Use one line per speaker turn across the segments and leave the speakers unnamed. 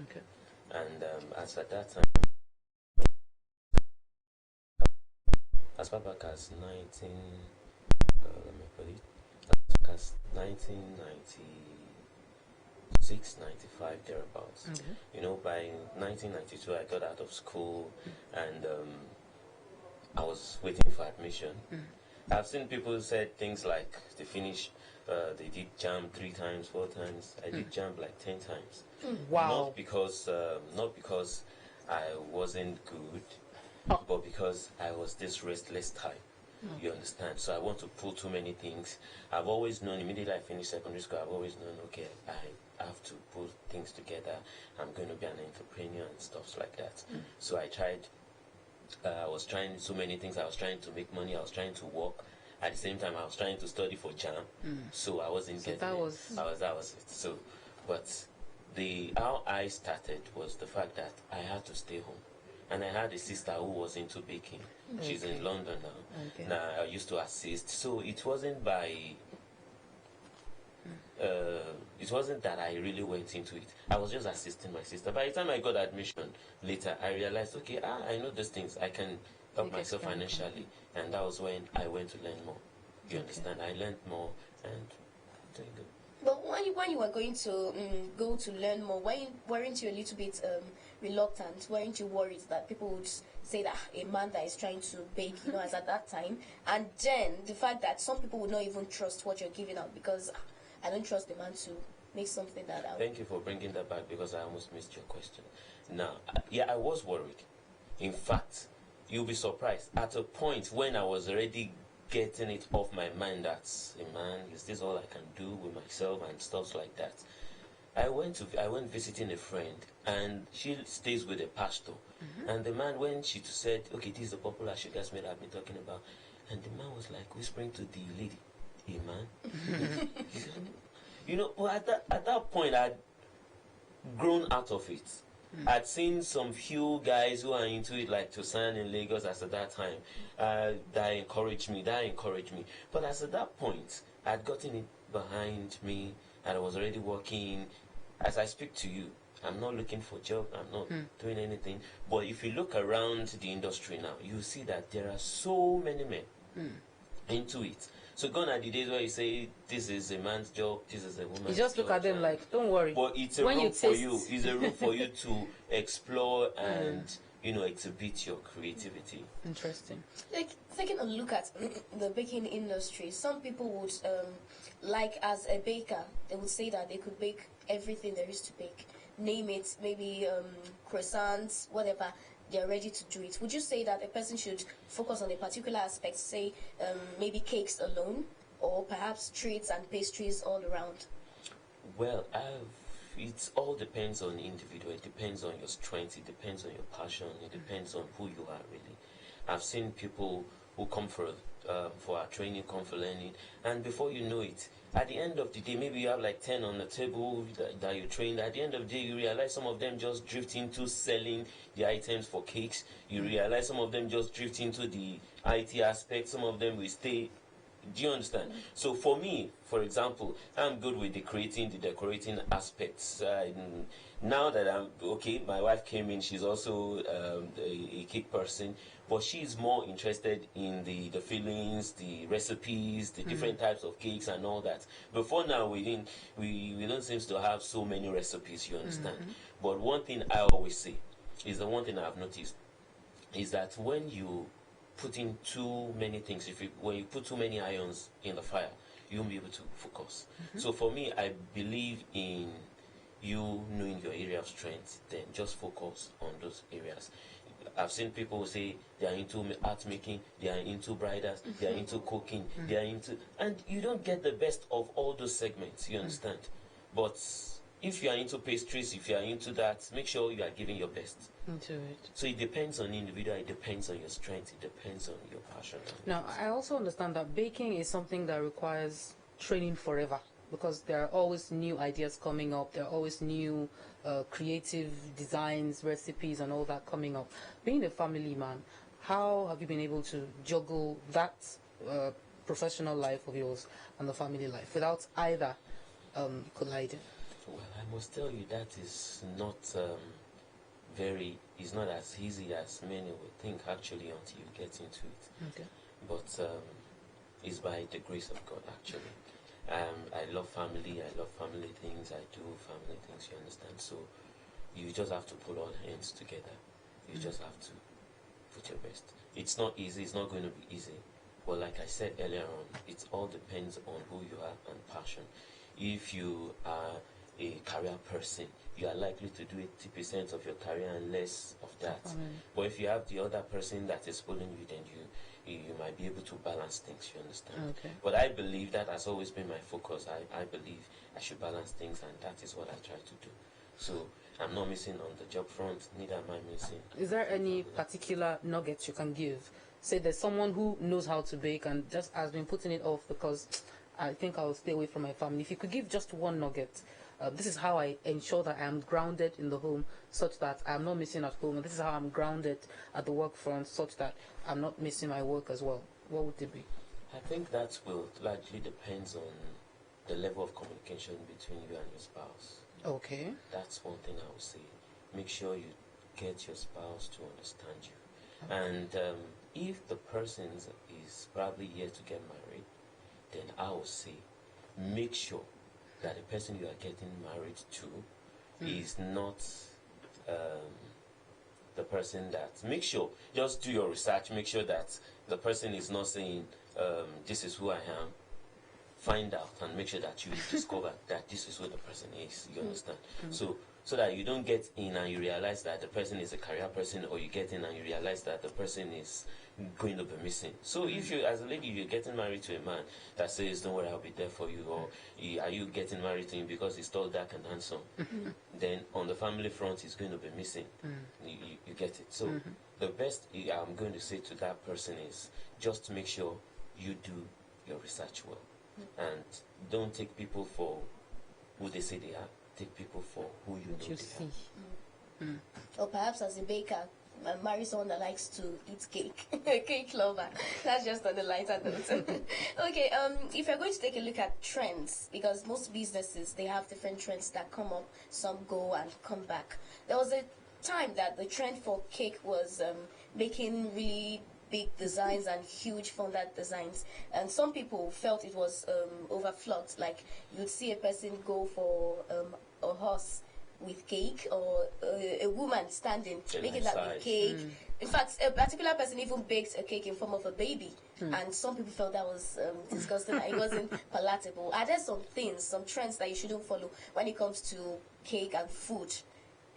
Okay.
And as at that time, as far back as 19, let me put it, as back as 1996, 95, thereabouts.
Okay.
You know, by 1992, I got out of school, and I was waiting for admission. I've seen people said things like they did jam 3 times, 4 times. I did jam like 10 times.
Wow.
Not because I wasn't good,
Oh.
but because I was this restless type. You understand? So I want to pull too many things. I've always known, immediately I finished secondary school, I've always known, okay, I have to put things together. I'm going to be an entrepreneur and stuff like that. So I tried. I was trying so many things. I was trying to make money. I was trying to work. At the same time, I was trying to study for JAM. So I wasn't
So
getting
that
it.
was
That was it. So, but how I started was the fact that I had to stay home. And I had a sister who was into baking. She's
Okay.
in London now.
Okay.
Now I used to assist. So it wasn't it wasn't that I really went into it. I was just assisting my sister. By the time I got admission later, I realized, okay, I know these things. I can help
Take
myself
extra income.
financially. And that was when I went to learn more. You
Okay.
understand? I learned more and doing good.
But when you were going to go to learn more, weren't you a little bit reluctant? Weren't you worried that people would say that a man that is trying to bake, as at that time, and then the fact that some people would not even trust what you're giving out because I don't trust the man to make something that out.
Thank you for bringing that back because I almost missed your question. Now, I was worried. In fact, you'll be surprised. At a point when I was already getting it off my mind that, man, is this all I can do with myself and stuff like that? I went visiting a friend, and she stays with a pastor. And the man, when she said, okay, this is the popular sugar smell I've been talking about, and the man was like whispering to the lady, hey man, well, at that point I'd grown out of it. I'd seen some few guys who are into it, like Tosan in Lagos, as at that time, that encouraged me. But as at that point, I'd gotten it behind me, and I was already working. As I speak to you, I'm not looking for a job. I'm not doing anything. But if you look around the industry now, you see that there are so many men into it. So gone are the days where you say this is a man's job, this is a woman's job.
You just look at them like, don't worry.
But it's a
When
room
you
for
taste-
you. It's a room for you to explore and exhibit your creativity.
Interesting.
Like taking a look at the baking industry, some people would like as a baker, they would say that they could bake everything there is to bake. Name it, maybe croissants, whatever. They're ready to do it. Would you say that a person should focus on a particular aspect, say maybe cakes alone, or perhaps treats and pastries all around?
Well, it all depends on the individual. It depends on your strength. It depends on your passion. It depends on who you are really. I've seen people who come for our training, come for learning, and before you know it, at the end of the day, maybe you have like 10 on the table that you trained. At the end of the day, you realize some of them just drift into selling the items for cakes. You realize some of them just drift into the IT aspect. Some of them will stay. Do you understand? So for me, for example, I'm good with the decorating aspects. Now that I'm okay, my wife came in. She's also a cake person, but she's more interested in the fillings, the recipes, the different types of cakes and all that. Before now, we don't seem to have so many recipes. You understand? But one thing I always say is the one thing I've noticed is that when you put in too many things, when you put too many irons in the fire, you won't be able to focus. So for me, I believe in you knowing your area of strength, then just focus on those areas. I've seen people say they are into art making, they are into bridals, they are into cooking, they are into, and you don't get the best of all those segments. You understand? But if you are into pastries, if you are into that, make sure you are giving your best.
Into it.
So it depends on the individual, it depends on your strength, it depends on your passion.
Now, I also understand that baking is something that requires training forever because there are always new ideas coming up. There are always new creative designs, recipes, and all that coming up. Being a family man, how have you been able to juggle that professional life of yours and the family life without either colliding?
Well, I must tell you that is not it's not as easy as many would think actually until you get into it.
Okay.
But it's by the grace of God actually. I love family. I love family things. I do family things. You understand? So you just have to put all hands together. You just have to put your best. It's not easy. It's not going to be easy. But like I said earlier on, it all depends on who you are and passion. If you are a career person, you are likely to do 80% of your career and less of that. But if you have the other person that is pulling you, then you might be able to balance things, you understand?
Okay.
But I believe that has always been my focus. I believe I should balance things, and that is what I try to do. So I'm not missing on the job front, neither am I missing.
Is there any particular nuggets you can give? Say there's someone who knows how to bake and just has been putting it off because I think I'll stay away from my family. If you could give just one nugget, this is how I ensure that I am grounded in the home such that I'm not missing at home. And this is how I'm grounded at the work front such that I'm not missing my work as well. What would it be?
I think that will largely depends on the level of communication between you and your spouse.
Okay.
That's one thing I would say. Make sure you get your spouse to understand you. And if the person is probably yet to get married, then I would say make sure that the person you are getting married to is not the person that... Make sure, just do your research, make sure that the person is not saying, this is who I am. Find out and make sure that you discover that this is who the person is, you understand? So that you don't get in and you realize that the person is a career person, or you get in and you realize that the person is going to be missing. So if you, as a lady, you're getting married to a man that says, don't worry, I'll be there for you, or are you getting married to him because he's tall, dark, and handsome, then on the family front, he's going to be missing. You get it. So the best I'm going to say to that person is just make sure you do your research well. And don't take people for who they say they are. Take people for who you know they are.
Or perhaps as a baker, marry someone that likes to eat cake. A cake lover. That's just on the lighter note. Okay, if you're going to take a look at trends, because most businesses, they have different trends that come up. Some go and come back. There was a time that the trend for cake was making really big designs and huge fondant designs, and some people felt it was overflocked. Like you'd see a person go for a horse with cake, or a woman standing making that with cake. In fact, a particular person even baked a cake in form of a baby, and some people felt that was disgusting and it wasn't palatable. Are there some things, some trends that you shouldn't follow when it comes to cake and food?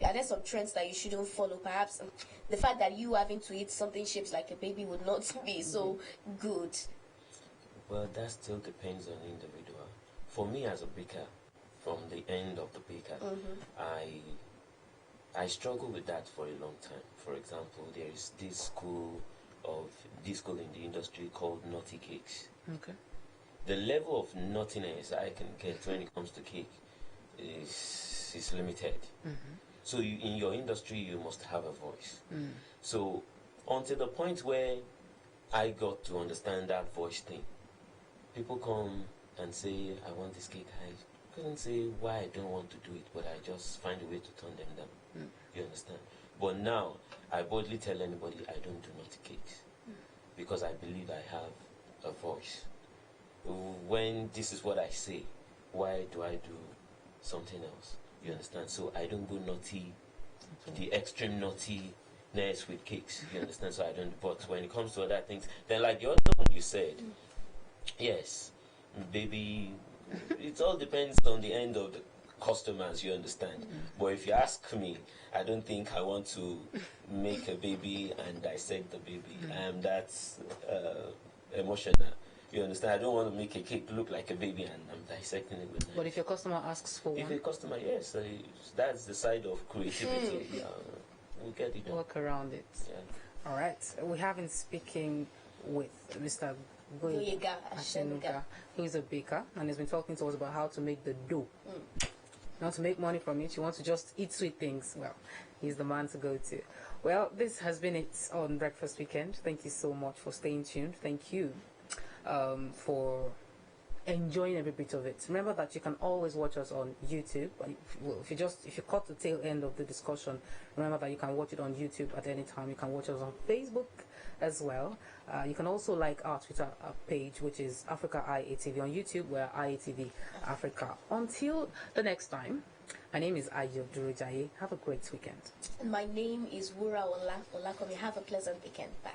Are there some trends that you shouldn't follow? Perhaps the fact that you having to eat something shaped like a baby would not be so good.
Well, that still depends on the individual. For me as a baker, from the end of the baker, I struggle with that for a long time. For example, there is this school in the industry called naughty cakes.
Okay.
The level of naughtiness I can get when it comes to cake is limited. So in your industry, you must have a voice. So until the point where I got to understand that voice thing, people come and say, I want this cake. I couldn't say why I don't want to do it, but I just find a way to turn them down. You understand? But now, I boldly tell anybody I don't do naughty cakes, because I believe I have a voice. When this is what I say, why do I do something else? You understand? So I don't go naughty, the extreme naughtiness with cakes. You understand? So I don't. But when it comes to other things, then like the other one you said, yes, baby, it all depends on the end of the customers. You understand? But if you ask me, I don't think I want to make a baby and dissect the baby. That's emotional. You understand? I don't want to make a cake look like a baby and I'm dissecting it with knife.
But if your customer asks for
If
one,
a customer, yes, that's the side of creativity. We'll get it done.
work around it.
Yeah.
All right. We have been speaking with Mr. Gboyega Asenuga, who is a baker, and has been talking to us about how to make the dough. You want to make money from it, you want to just eat sweet things, well, he's the man to go to. Well, this has been it on Breakfast Weekend. Thank you so much for staying tuned. Thank you for enjoying every bit of it. Remember that you can always watch us on YouTube. If you caught the tail end of the discussion, remember that you can watch it on YouTube at any time. You can watch us on Facebook as well. You can also like our Twitter page, which is Africa IATV. On YouTube, we're IATV Africa. Until the next time, my name is Ayo Durujaye. Have a great weekend.
And my name is Wura Olakomi. Have a pleasant weekend. Bye.